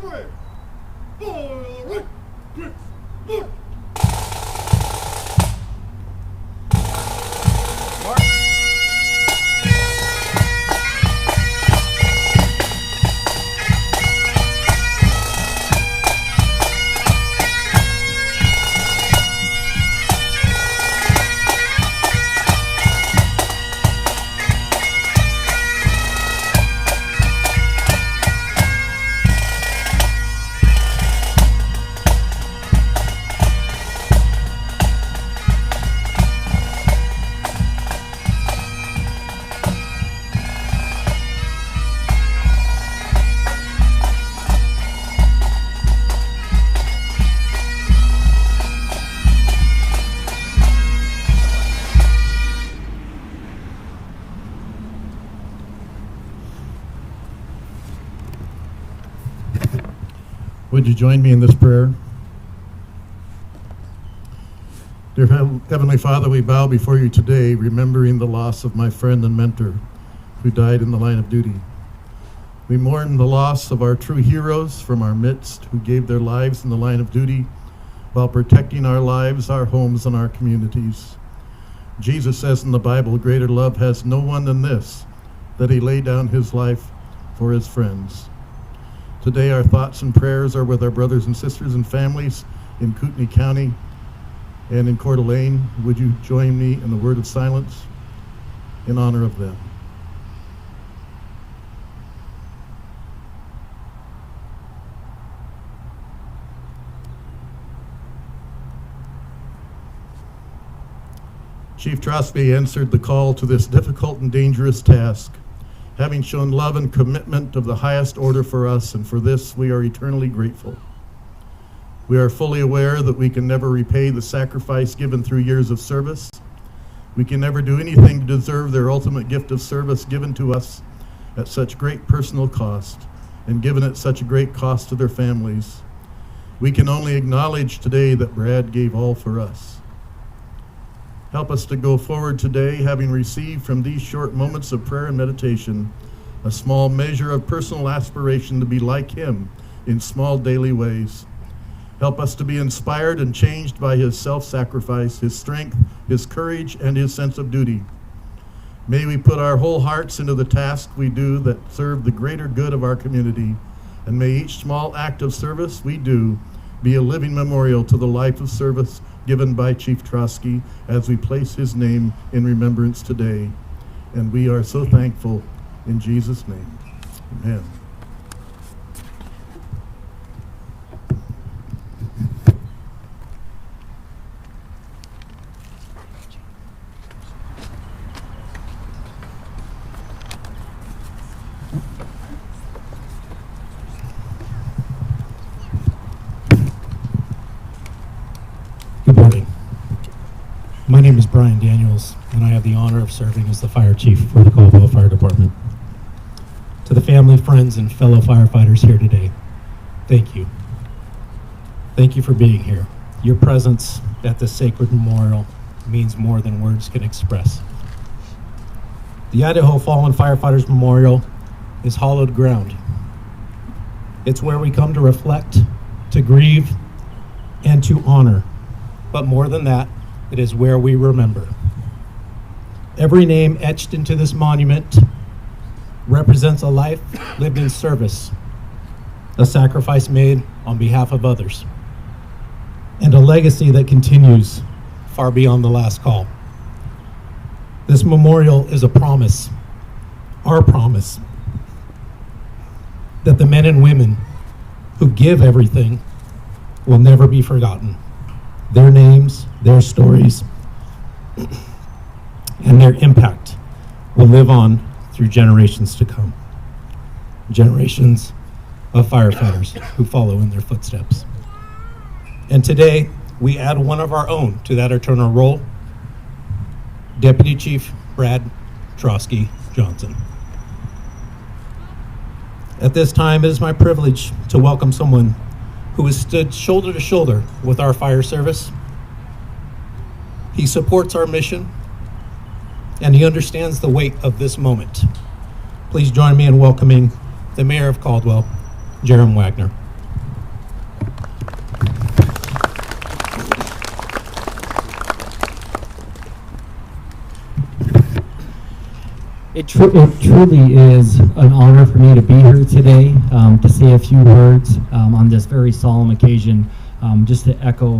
away. All right. Quick. Look. Would you join me in this prayer? Dear Heavenly Father, we bow before you today, remembering the loss of my friend and mentor who died in the line of duty. We mourn the loss of our true heroes from our midst who gave their lives in the line of duty while protecting our lives, our homes, and our communities. Jesus says in the Bible, greater love has no one than this, that he laid down his life for his friends. Today our thoughts and prayers are with our brothers and sisters and families in Kootenai County and in Coeur d'Alene. Would you join me in the word of silence in honor of them? Chief Trosky answered the call to this difficult and dangerous task, having shown love and commitment of the highest order for us, and for this we are eternally grateful. We are fully aware that we can never repay the sacrifice given through years of service. We can never do anything to deserve their ultimate gift of service given to us at such great personal cost, and given at such a great cost to their families. We can only acknowledge today that Brad gave all for us. Help us to go forward today, having received from these short moments of prayer and meditation a small measure of personal aspiration to be like him in small daily ways. Help us to be inspired and changed by his self-sacrifice, his strength, his courage, and his sense of duty. May we put our whole hearts into the task we do that serve the greater good of our community, and may each small act of service we do be a living memorial to the life of service given by Chief Trosky as we place his name in remembrance today. And we are so thankful in Jesus' name. Amen. Good morning. My name is Brian Daniels, and I have the honor of serving as the fire chief for the Caldwell Fire Department. To the family, friends, and fellow firefighters here today, thank you. Thank you for being here. Your presence at this sacred memorial means more than words can express. The Idaho Fallen Firefighters Memorial is hallowed ground. It's where we come to reflect, to grieve, and to honor. But more than that, it is where we remember. Every name etched into this monument represents a life lived in service, a sacrifice made on behalf of others, and a legacy that continues far beyond the last call. This memorial is a promise, our promise, that the men and women who give everything will never be forgotten. Their names, their stories, and their impact will live on through generations to come. Generations of firefighters who follow in their footsteps. And today, we add one of our own to that eternal role, Deputy Chief Brad Trosky-Johnson. At this time, it is my privilege to welcome someone who has stood shoulder to shoulder with our fire service. He supports our mission, and he understands the weight of this moment. Please join me in welcoming the Mayor of Caldwell, Jerem Wagner. It truly is an honor for me to be here today, to say a few words on this very solemn occasion. Just to echo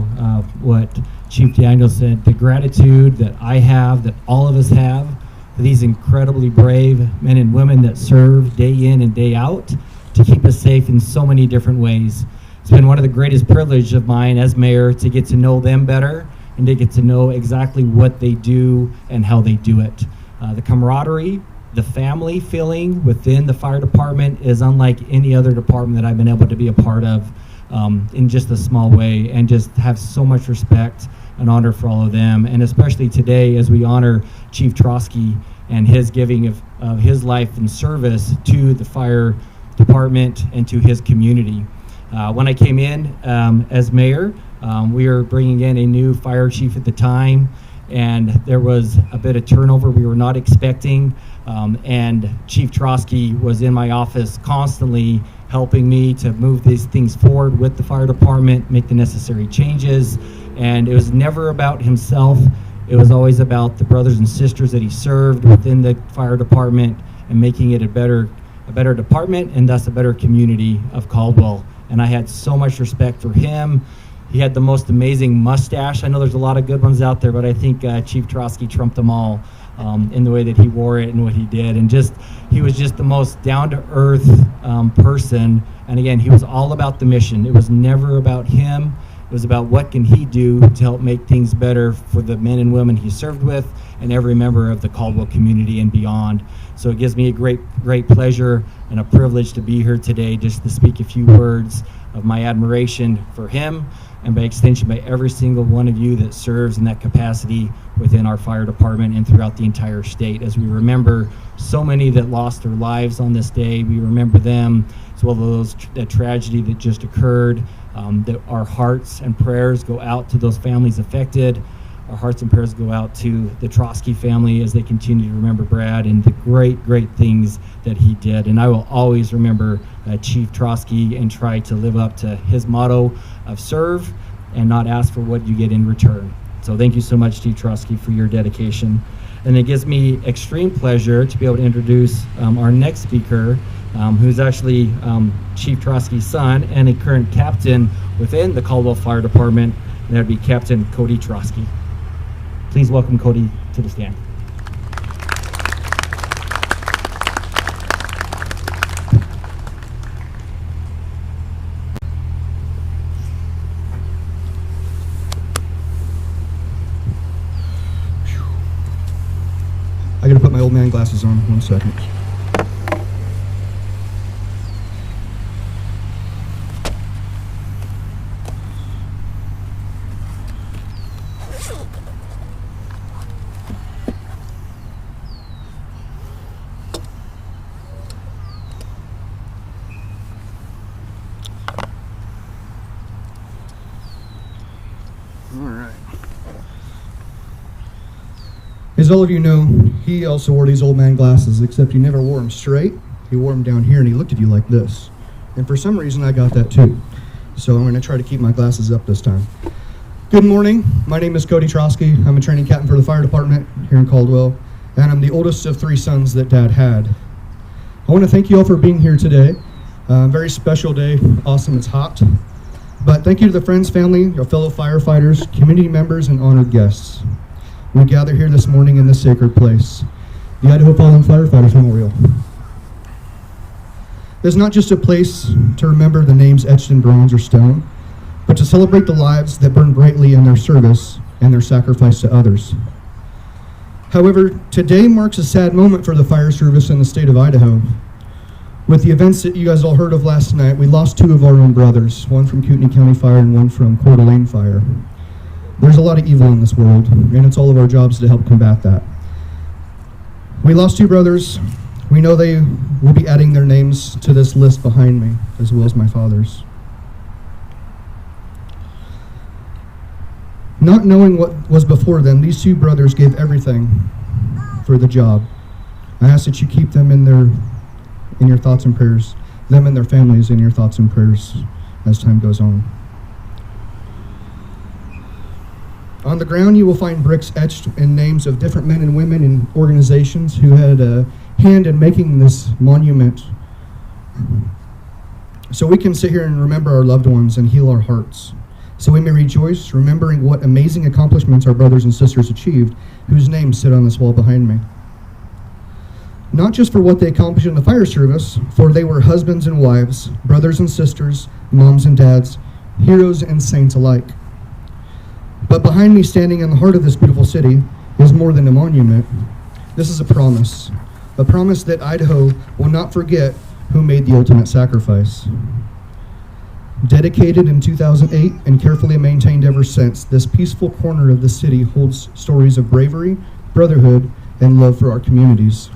what Chief Daniel said, the gratitude that I have, that all of us have, for these incredibly brave men and women that serve day in and day out to keep us safe in so many different ways. It's been one of the greatest privileges of mine as mayor to get to know them better and to get to know exactly what they do and how they do it. The camaraderie, the family feeling within the fire department is unlike any other department that I've been able to be a part of in just a small way, and just have so much respect and honor for all of them. And especially today as we honor Chief Trosky and his giving of his life and service to the fire department and to his community. When I came in as mayor, we were bringing in a new fire chief at the time, and there was a bit of turnover we were not expecting, and Chief Trosky was in my office constantly helping me to move these things forward with the fire department, make the necessary changes. And it was never about himself. It was always about the brothers and sisters that he served within the fire department and making it a better department, and thus a better community of Caldwell. And I had so much respect for him. He had the most amazing mustache. I know there's a lot of good ones out there, but I think Chief Trosky trumped them all in the way that he wore it and what he did. And he was just the most down-to-earth person. And again, he was all about the mission. It was never about him. It was about what can he do to help make things better for the men and women he served with and every member of the Caldwell community and beyond. So it gives me a great pleasure and a privilege to be here today just to speak a few words of my admiration for him, and by extension by every single one of you that serves in that capacity within our fire department and throughout the entire state. As we remember so many that lost their lives on this day, we remember them as well as the tragedy that just occurred. That our hearts and prayers go out to those families affected. Our hearts and prayers go out to the Trosky family as they continue to remember Brad and the great things that he did. And I will always remember Chief Trosky and try to live up to his motto of serve and not ask for what you get in return. So thank you so much, Chief Trosky, for your dedication. And it gives me extreme pleasure to be able to introduce our next speaker, who's actually Chief Trosky's son and a current captain within the Caldwell Fire Department, and that would be Captain Cody Trosky. Please welcome Cody to the stand. I gotta put my old man glasses on, 1 second. As all of you know, he also wore these old man glasses, except he never wore them straight. He wore them down here and he looked at you like this. And for some reason I got that too. So I'm going to try to keep my glasses up this time. Good morning. My name is Cody Trosky. I'm a training captain for the fire department here in Caldwell, and I'm the oldest of 3 sons that Dad had. I want to thank you all for being here today. Very special day. Awesome. It's hot. But thank you to the friends, family, your fellow firefighters, community members, and honored guests. We gather here this morning in this sacred place, the Idaho Fallen Firefighter Memorial. This is not just a place to remember the names etched in bronze or stone, but to celebrate the lives that burn brightly in their service and their sacrifice to others. However, today marks a sad moment for the fire service in the state of Idaho. With the events that you guys all heard of last night, we lost 2 of our own brothers, one from Kootenai County Fire and one from Coeur d'Alene Fire. There's a lot of evil in this world, and it's all of our jobs to help combat that. We lost 2 brothers. We know they will be adding their names to this list behind me, as well as my father's. Not knowing what was before them, these 2 brothers gave everything for the job. I ask that you keep them in your thoughts and prayers, them and their families in your thoughts and prayers as time goes on. On the ground, you will find bricks etched in names of different men and women and organizations who had hand in making this monument so we can sit here and remember our loved ones and heal our hearts, so we may rejoice, remembering what amazing accomplishments our brothers and sisters achieved, whose names sit on this wall behind me. Not just for what they accomplished in the fire service, for they were husbands and wives, brothers and sisters, moms and dads, heroes and saints alike. But behind me, standing in the heart of this beautiful city, is more than a monument. This is a promise that Idaho will not forget who made the ultimate sacrifice. Dedicated in 2008 and carefully maintained ever since, this peaceful corner of the city holds stories of bravery, brotherhood, and love for our communities.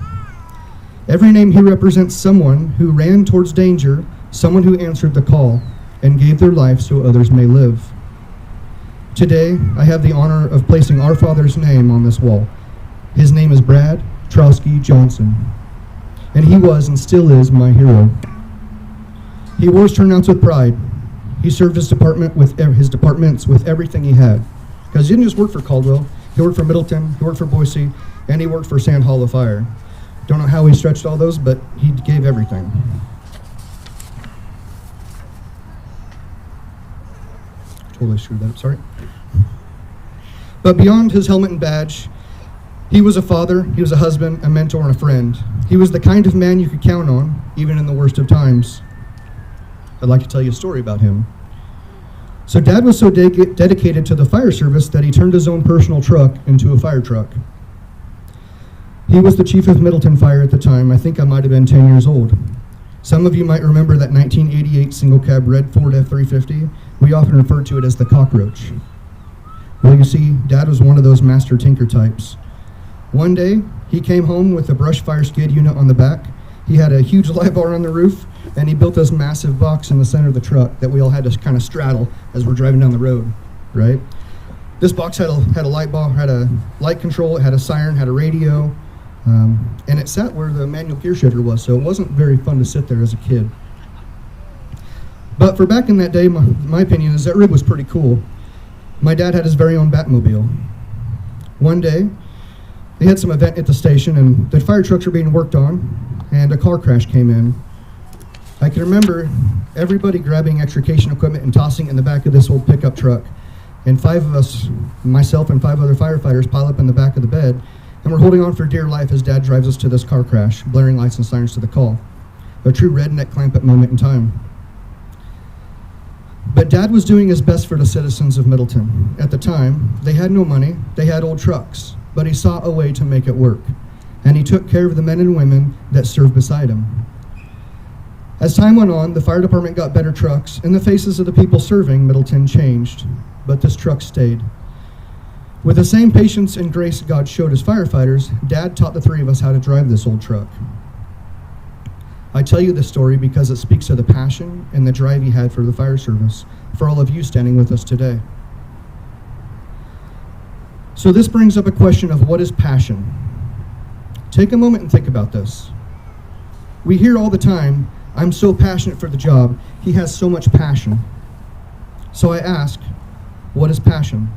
Every name here represents someone who ran towards danger, someone who answered the call, and gave their life so others may live. Today, I have the honor of placing our father's name on this wall. His name is Brad Trosky-Johnson, and he was and still is my hero. He wore his turnouts with pride. He served his departments with everything he had. Because he didn't just work for Caldwell, he worked for Middleton, he worked for Boise, and he worked for Sand Hall of Fire. Don't know how he stretched all those, but he gave everything. Totally screwed that up, sorry. But beyond his helmet and badge, he was a father, he was a husband, a mentor, and a friend. He was the kind of man you could count on, even in the worst of times. I'd like to tell you a story about him. So Dad was so dedicated to the fire service that he turned his own personal truck into a fire truck. He was the chief of Middleton Fire at the time. I think I might have been 10 years old. Some of you might remember that 1988 single cab red Ford F-350. We often refer to it as the cockroach. Well, you see, Dad was one of those master tinker types. One day, he came home with a brush fire skid unit on the back. He had a huge light bar on the roof, and he built this massive box in the center of the truck that we all had to kind of straddle as we're driving down the road, right? This box had a light bar, had a light control, it had a siren, had a radio, and it sat where the manual gear shifter was, so it wasn't very fun to sit there as a kid. But for back in that day, my opinion is that rig was pretty cool. My dad had his very own Batmobile. One day, they had some event at the station, and the fire trucks were being worked on, and a car crash came in. I can remember everybody grabbing extrication equipment and tossing it in the back of this old pickup truck. And 5 of us, myself and 5 other firefighters, pile up in the back of the bed, and we're holding on for dear life as Dad drives us to this car crash, blaring lights and sirens to the call. A true redneck clamp-up moment in time. But Dad was doing his best for the citizens of Middleton. At the time, they had no money, they had old trucks, but he saw a way to make it work. And he took care of the men and women that served beside him. As time went on, the fire department got better trucks, and the faces of the people serving Middleton changed, but this truck stayed. With the same patience and grace God showed his firefighters, Dad taught the 3 of us how to drive this old truck. I tell you this story because it speaks of the passion and the drive he had for the fire service, for all of you standing with us today. So this brings up a question of what is passion? Take a moment and think about this. We hear all the time, I'm so passionate for the job. He has so much passion. So I ask, what is passion?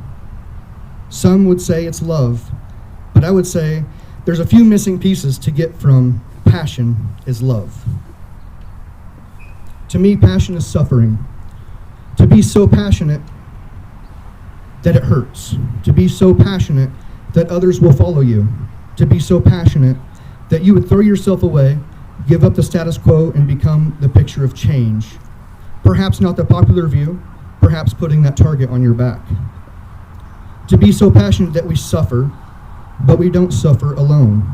Some would say it's love, but I would say there's a few missing pieces to get from passion is love. To me, passion is suffering. To be so passionate that it hurts. To be so passionate that others will follow you. To be so passionate that you would throw yourself away, give up the status quo, and become the picture of change. Perhaps not the popular view, perhaps putting that target on your back. To be so passionate that we suffer, but we don't suffer alone,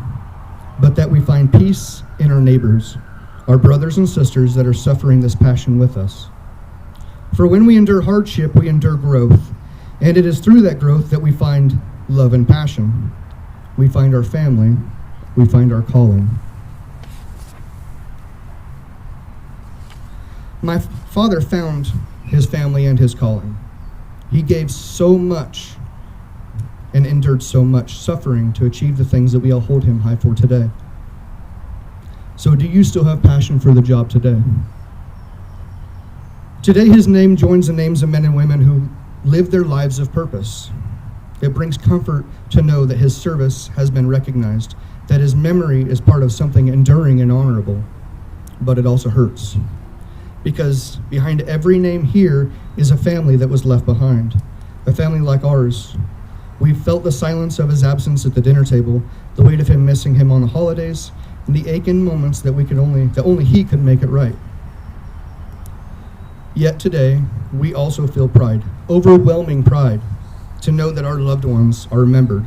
but that we find peace in our neighbors, our brothers and sisters that are suffering this passion with us. For when we endure hardship, we endure growth, and it is through that growth that we find love and passion. We find our family, we find our calling. My father found his family and his calling. He gave so much and endured so much suffering to achieve the things that we all hold him high for today. So do you still have passion for the job today? Today his name joins the names of men and women who live their lives of purpose. It brings comfort to know that his service has been recognized, that his memory is part of something enduring and honorable, but it also hurts. Because behind every name here is a family that was left behind, a family like ours. We've felt the silence of his absence at the dinner table, the weight of him missing him on the holidays, and the aching moments that only he could make it right. Yet today, we also feel pride, overwhelming pride, to know that our loved ones are remembered,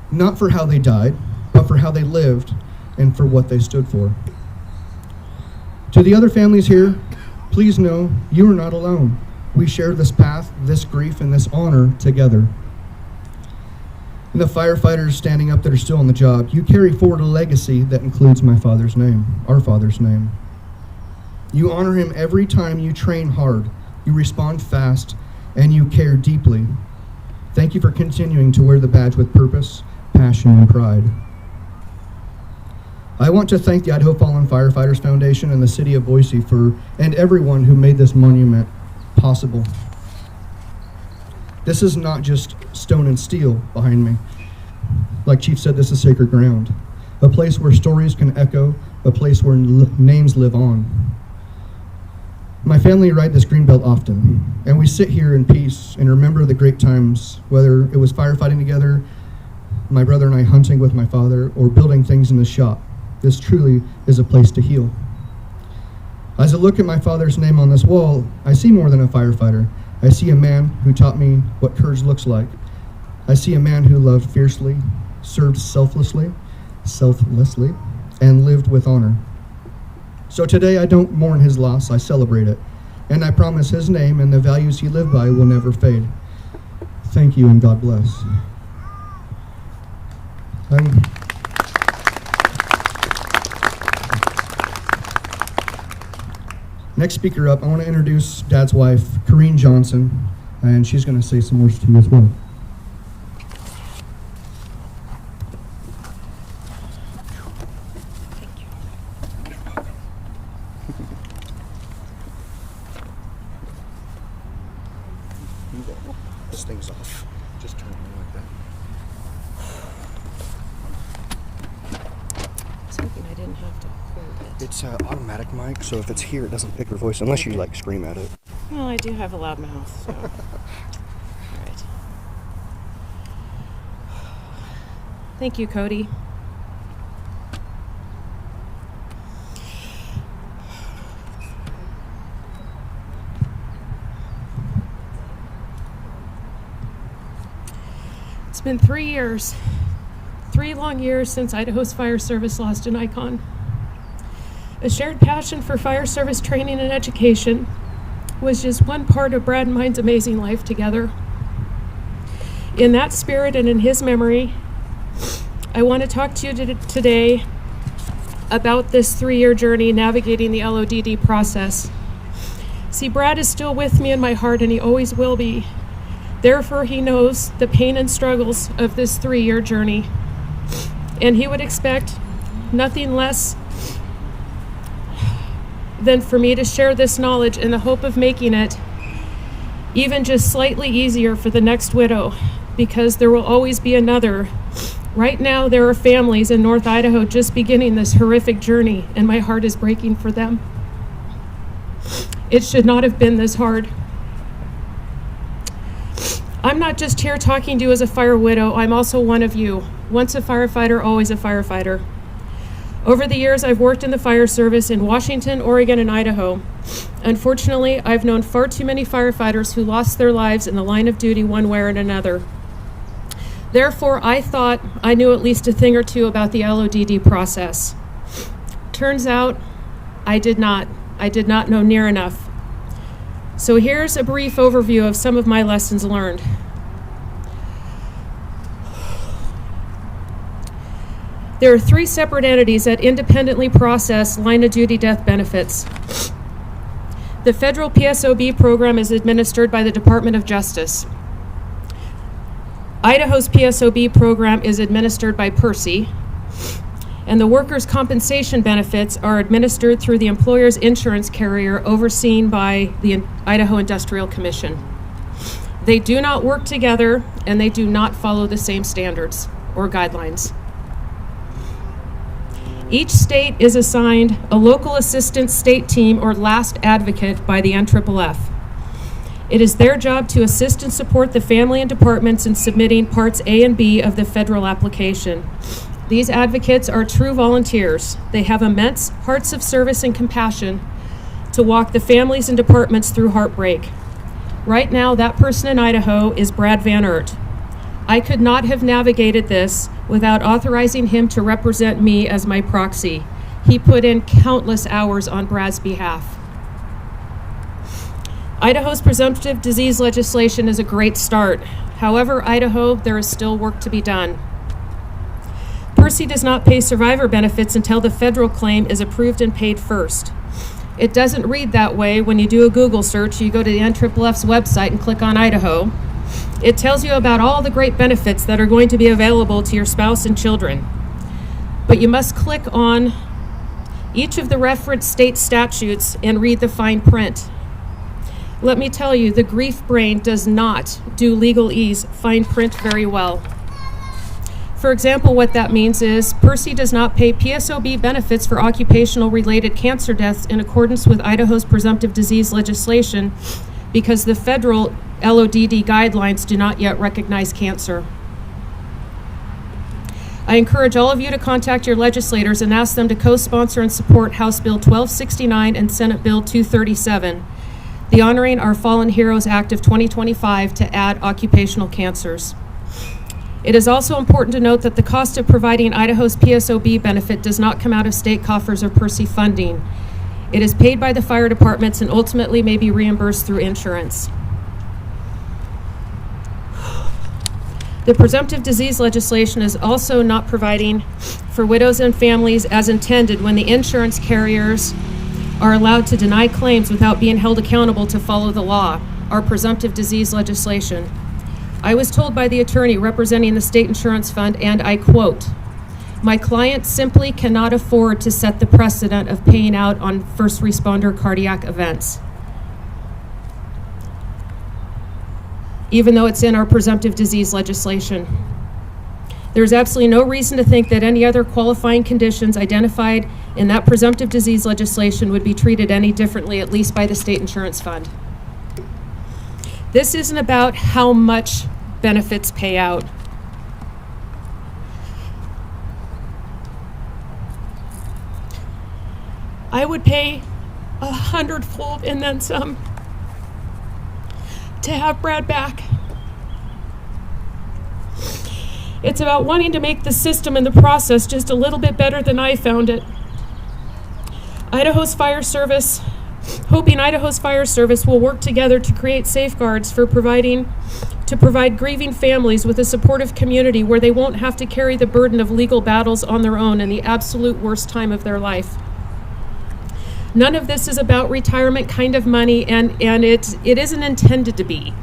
not for how they died, but for how they lived and for what they stood for. To the other families here, please know you are not alone. We share this path, this grief, and this honor together. And the firefighters standing up that are still on the job, you carry forward a legacy that includes my father's name, our father's name. You honor him every time you train hard, you respond fast, and you care deeply. Thank you for continuing to wear the badge with purpose, passion, and pride. I want to thank the Idaho Fallen Firefighters Foundation and the City of Boise and everyone who made this monument possible. This is not just stone and steel behind me. Like Chief said, this is sacred ground, a place where stories can echo, a place where names live on. My family ride this greenbelt often, and we sit here in peace and remember the great times, whether it was firefighting together, my brother and I hunting with my father, or building things in the shop. This truly is a place to heal. As I look at my father's name on this wall, I see more than a firefighter. I see a man who taught me what courage looks like. I see a man who loved fiercely, served selflessly, and lived with honor. So today I don't mourn his loss, I celebrate it. And I promise his name and the values he lived by will never fade. Thank you and God bless. Next speaker up, I want to introduce Dad's wife, Karine Johnson, and she's going to say some words to you as well. This thing's off. Just turn it on like that. I was hoping I didn't have to hold it. It's an automatic mic, so if it's here, it doesn't pick your voice unless you like scream at it. Well, I do have a loud mouth, so. All right. Thank you, Cody. It's been 3 years, 3 long years since Idaho's fire service lost an icon. A shared passion for fire service training and education was just one part of Brad and mine's amazing life together. In that spirit and in his memory, I want to talk to you today about this 3-year journey navigating the LODD process. See, Brad is still with me in my heart, and he always will be. Therefore, he knows the pain and struggles of this 3-year journey. And he would expect nothing less than for me to share this knowledge in the hope of making it even just slightly easier for the next widow, because there will always be another. Right now, there are families in North Idaho just beginning this horrific journey, and my heart is breaking for them. It should not have been this hard. I'm not just here talking to you as a fire widow, I'm also one of you. Once a firefighter, always a firefighter. Over the years, I've worked in the fire service in Washington, Oregon, and Idaho. Unfortunately, I've known far too many firefighters who lost their lives in the line of duty one way or another. Therefore, I thought I knew at least a thing or two about the LODD process. Turns out, I did not. I did not know near enough. So here's a brief overview of some of my lessons learned. There are 3 separate entities that independently process line of duty death benefits. The federal PSOB program is administered by the Department of Justice. Idaho's PSOB program is administered by PERSI, and the workers' compensation benefits are administered through the employer's insurance carrier overseen by the Idaho Industrial Commission. They do not work together, and they do not follow the same standards or guidelines. Each state is assigned a local assistant state team or last advocate by the NFFF. It is their job to assist and support the family and departments in submitting Parts A and B of the federal application. These advocates are true volunteers. They have immense hearts of service and compassion to walk the families and departments through heartbreak. Right now, that person in Idaho is Brad Van Ert. I could not have navigated this without authorizing him to represent me as my proxy. He put in countless hours on Brad's behalf. Idaho's presumptive disease legislation is a great start. However, Idaho, there is still work to be done. Percy does not pay survivor benefits until the federal claim is approved and paid first. It doesn't read that way when you do a Google search. You go to the NFF's website and click on Idaho. It tells you about all the great benefits that are going to be available to your spouse and children. But you must click on each of the referenced state statutes and read the fine print. Let me tell you, the grief brain does not do legalese fine print very well. For example, what that means is Percy does not pay PSOB benefits for occupational-related cancer deaths in accordance with Idaho's presumptive disease legislation because the federal LODD guidelines do not yet recognize cancer. I encourage all of you to contact your legislators and ask them to co-sponsor and support House Bill 1269 and Senate Bill 237, the Honoring Our Fallen Heroes Act of 2025 to add occupational cancers. It is also important to note that the cost of providing Idaho's PSOB benefit does not come out of state coffers or Percy funding. It is paid by the fire departments and ultimately may be reimbursed through insurance. The presumptive disease legislation is also not providing for widows and families as intended when the insurance carriers are allowed to deny claims without being held accountable to follow the law, our presumptive disease legislation. I was told by the attorney representing the state insurance fund, and I quote, "My client simply cannot afford to set the precedent of paying out on first responder cardiac events, even though it's in our presumptive disease legislation. There's absolutely no reason to think that any other qualifying conditions identified in that presumptive disease legislation would be treated any differently, at least by the state insurance fund." This isn't about how much benefits pay out. I would pay 100-fold and then some to have Brad back. It's about wanting to make the system and the process just a little bit better than I found it. Hoping Idaho's Fire Service will work together to create safeguards to provide grieving families with a supportive community where they won't have to carry the burden of legal battles on their own in the absolute worst time of their life. None of this is about retirement kind of money, and it isn't intended to be.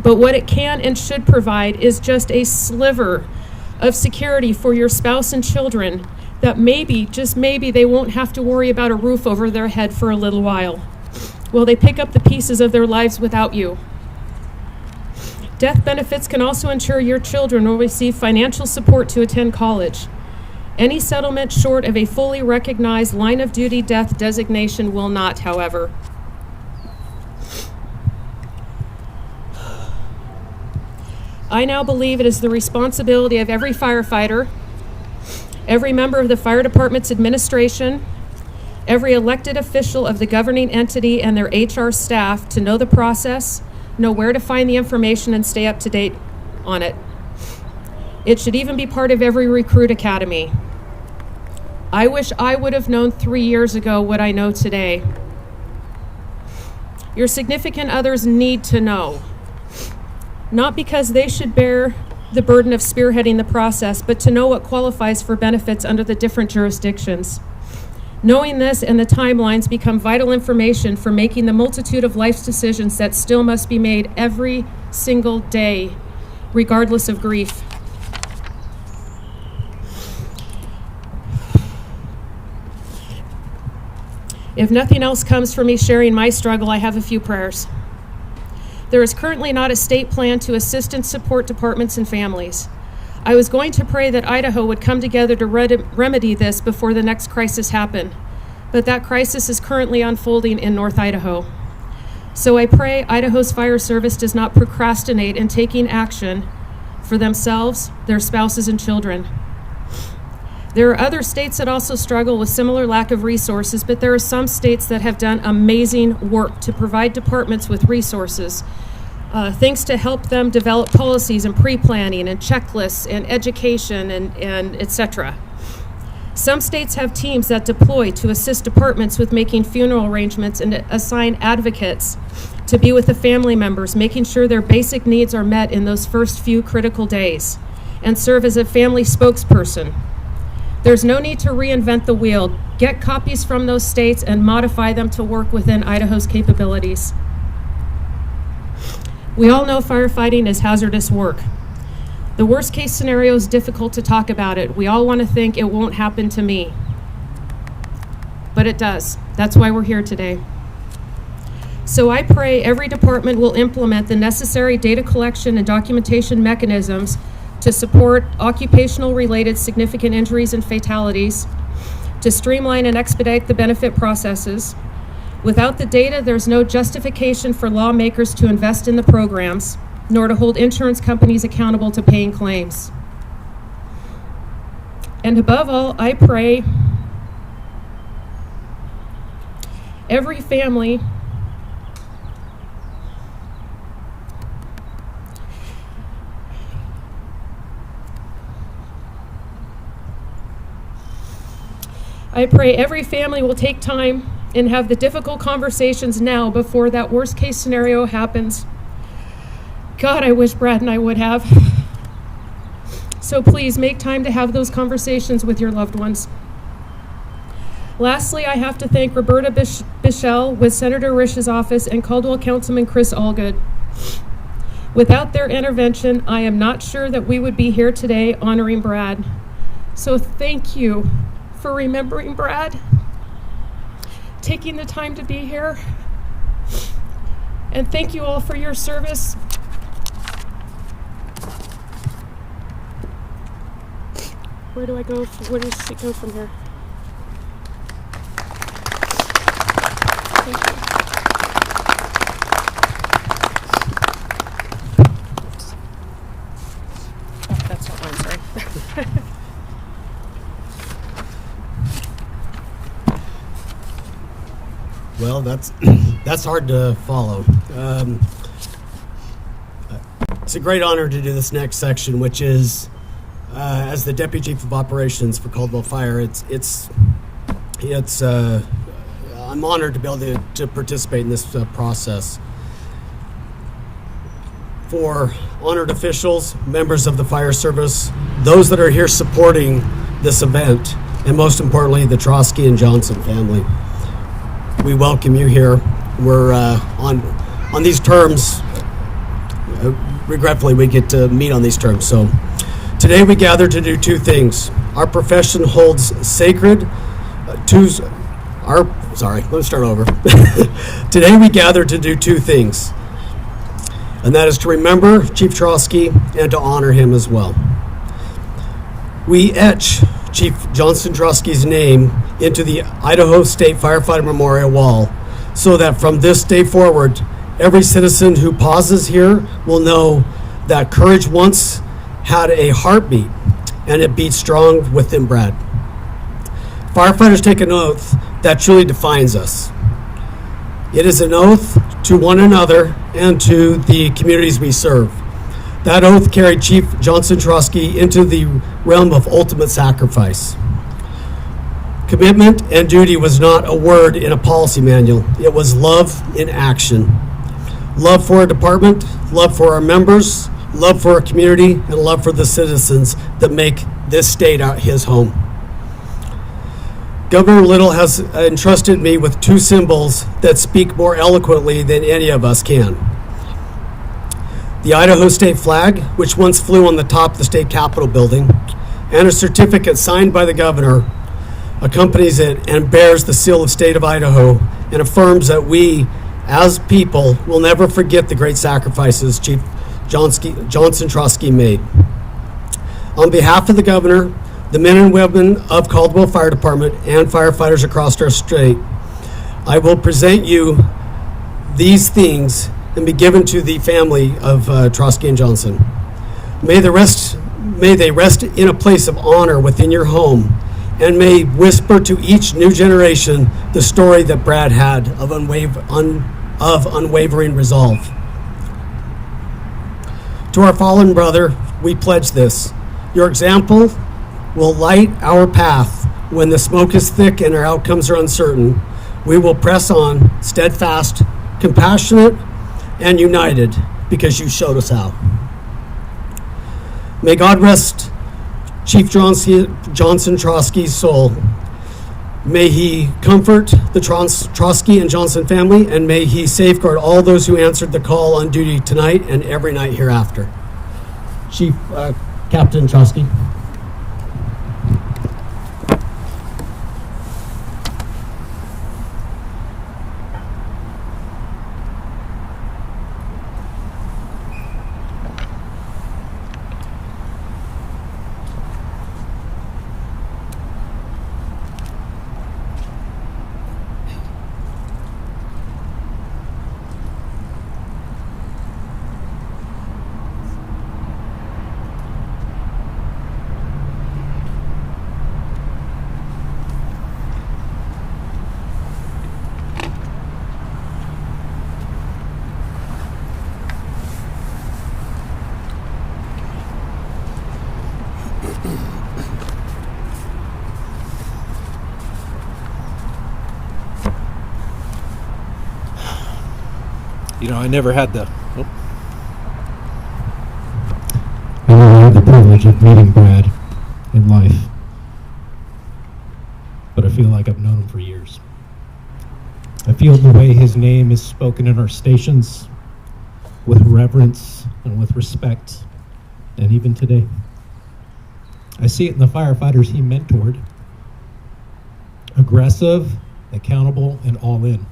But what it can and should provide is just a sliver of security for your spouse and children that maybe, just maybe, they won't have to worry about a roof over their head for a little while they pick up the pieces of their lives without you. Death benefits can also ensure your children will receive financial support to attend college. Any settlement short of a fully recognized line of duty death designation will not, however. I now believe it is the responsibility of every firefighter, every member of the fire department's administration, every elected official of the governing entity and their HR staff to know the process, know where to find the information, and stay up to date on it. It should even be part of every recruit academy. I wish I would have known 3 years ago what I know today. Your significant others need to know, not because they should bear the burden of spearheading the process, but to know what qualifies for benefits under the different jurisdictions. Knowing this and the timelines become vital information for making the multitude of life's decisions that still must be made every single day, regardless of grief. If nothing else comes from me sharing my struggle, I have a few prayers. There is currently not a state plan to assist and support departments and families. I was going to pray that Idaho would come together to remedy this before the next crisis happened, but that crisis is currently unfolding in North Idaho. So I pray Idaho's fire service does not procrastinate in taking action for themselves, their spouses, and children. There are other states that also struggle with similar lack of resources, but there are some states that have done amazing work to provide departments with resources, things to help them develop policies and pre-planning and checklists and education and etc. Some states have teams that deploy to assist departments with making funeral arrangements and assign advocates to be with the family members, making sure their basic needs are met in those first few critical days, and serve as a family spokesperson. There's no need to reinvent the wheel. Get copies from those states and modify them to work within Idaho's capabilities. We all know firefighting is hazardous work. The worst case scenario is difficult to talk about it. We all want to think it won't happen to me. But it does. That's why we're here today. So I pray every department will implement the necessary data collection and documentation mechanisms to support occupational-related significant injuries and fatalities, to streamline and expedite the benefit processes. Without the data, there's no justification for lawmakers to invest in the programs, nor to hold insurance companies accountable to paying claims. And above all, I pray every family will take time and have the difficult conversations now before that worst case scenario happens. God, I wish Brad and I would have. So please make time to have those conversations with your loved ones. Lastly, I have to thank Roberta Bichelle with Senator Risch's office and Caldwell Councilman Chris Allgood. Without their intervention, I am not sure that we would be here today honoring Brad. So thank you for remembering Brad, taking the time to be here, and thank you all for your service. Where do I go? Where does she go from here? Thank you. Oh, that's not mine, sorry. Well, that's hard to follow. It's a great honor to do this next section, which is as the Deputy Chief of Operations for Caldwell Fire. I'm honored to be able to participate in this process. For honored officials, members of the fire service, those that are here supporting this event, and most importantly, the Trosky and Johnson family. We welcome you here. We're on these terms. Regretfully, we get to meet on these terms. So today we gather to do two things. Our profession holds sacred let me start over. Today we gather to do two things, and that is to remember Chief Trosky and to honor him as well. We etch Chief Johnson Trosky's name into the Idaho State Firefighter Memorial wall so that from this day forward, every citizen who pauses here will know that courage once had a heartbeat and it beats strong within Brad. Firefighters take an oath that truly defines us. It is an oath to one another and to the communities we serve. That oath carried Chief Johnson Trosky into the realm of ultimate sacrifice. Commitment and duty was not a word in a policy manual. It was love in action. Love for our department, love for our members, love for our community, and love for the citizens that make this state his home. Governor Little has entrusted me with two symbols that speak more eloquently than any of us can. The Idaho state flag, which once flew on the top of the state capitol building, and a certificate signed by the governor accompanies it and bears the seal of state of Idaho and affirms that we, as people, will never forget the great sacrifices Chief Johnson Trosky made. On behalf of the governor, the men and women of Caldwell Fire Department, and firefighters across our state, I will present you these things and be given to the family of Trosky and Johnson. May they rest in a place of honor within your home, and may whisper to each new generation the story that Brad had of unwavering resolve. To our fallen brother, we pledge this. Your example will light our path when the smoke is thick and our outcomes are uncertain. We will press on, steadfast, compassionate, and united, because you showed us how. May God rest Chief Johnson Trosky's soul. May he comfort the Trosky and Johnson family, and may he safeguard all those who answered the call on duty tonight and every night hereafter. Chief Captain Trosky. You know, I never had the privilege of meeting Brad in life, but I feel like I've known him for years. I feel the way his name is spoken in our stations with reverence and with respect, and even today. I see it in the firefighters he mentored: aggressive, accountable, and all in.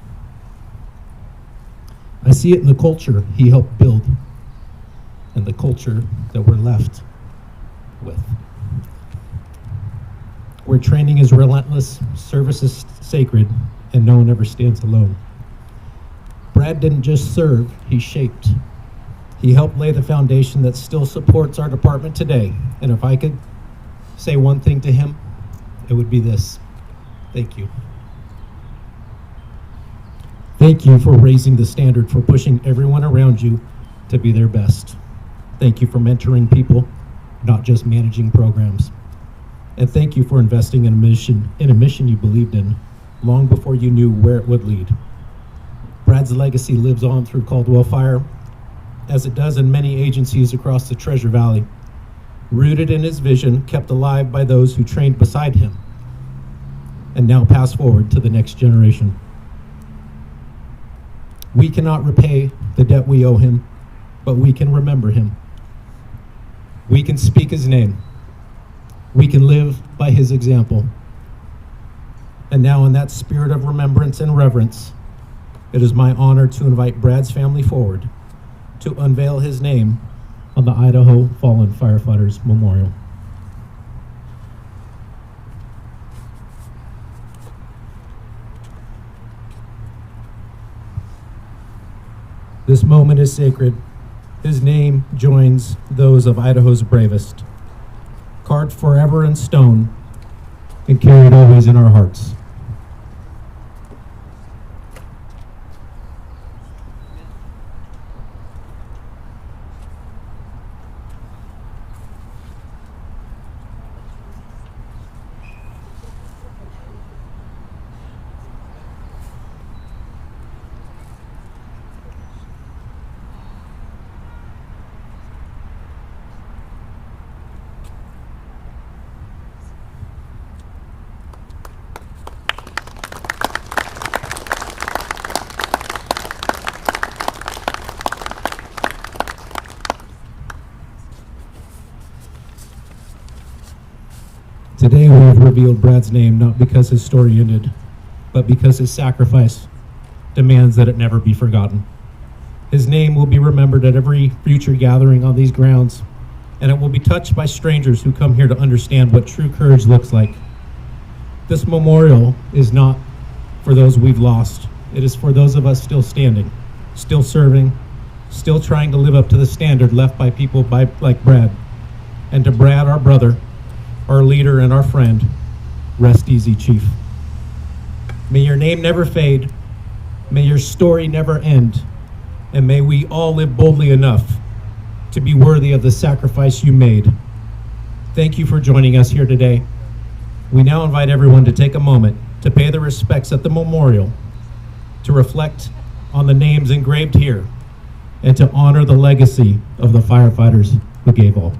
I see it in the culture he helped build and the culture that we're left with, where training is relentless, service is sacred, and no one ever stands alone. Brad didn't just serve, he shaped. He helped lay the foundation that still supports our department today. And if I could say one thing to him, it would be this: thank you. Thank you for raising the standard, for pushing everyone around you to be their best. Thank you for mentoring people, not just managing programs. And thank you for investing in a mission you believed in long before you knew where it would lead. Brad's legacy lives on through Caldwell Fire, as it does in many agencies across the Treasure Valley, rooted in his vision, kept alive by those who trained beside him, and now pass forward to the next generation. We cannot repay the debt we owe him, but we can remember him. We can speak his name. We can live by his example. And now, in that spirit of remembrance and reverence, it is my honor to invite Brad's family forward to unveil his name on the Idaho Fallen Firefighters Memorial. This moment is sacred. His name joins those of Idaho's bravest, carved forever in stone and carried always in our hearts. Today we have revealed Brad's name not because his story ended, but because his sacrifice demands that it never be forgotten. His name will be remembered at every future gathering on these grounds and it will be touched by strangers who come here to understand what true courage looks like. This memorial is not for those we've lost. It is for those of us still standing, still serving, still trying to live up to the standard left by people like Brad. And to Brad, our brother, our leader, and our friend, rest easy, Chief. May your name never fade. May your story never end. And may we all live boldly enough to be worthy of the sacrifice you made. Thank you for joining us here today. We now invite everyone to take a moment to pay their respects at the memorial, to reflect on the names engraved here, and to honor the legacy of the firefighters who gave all.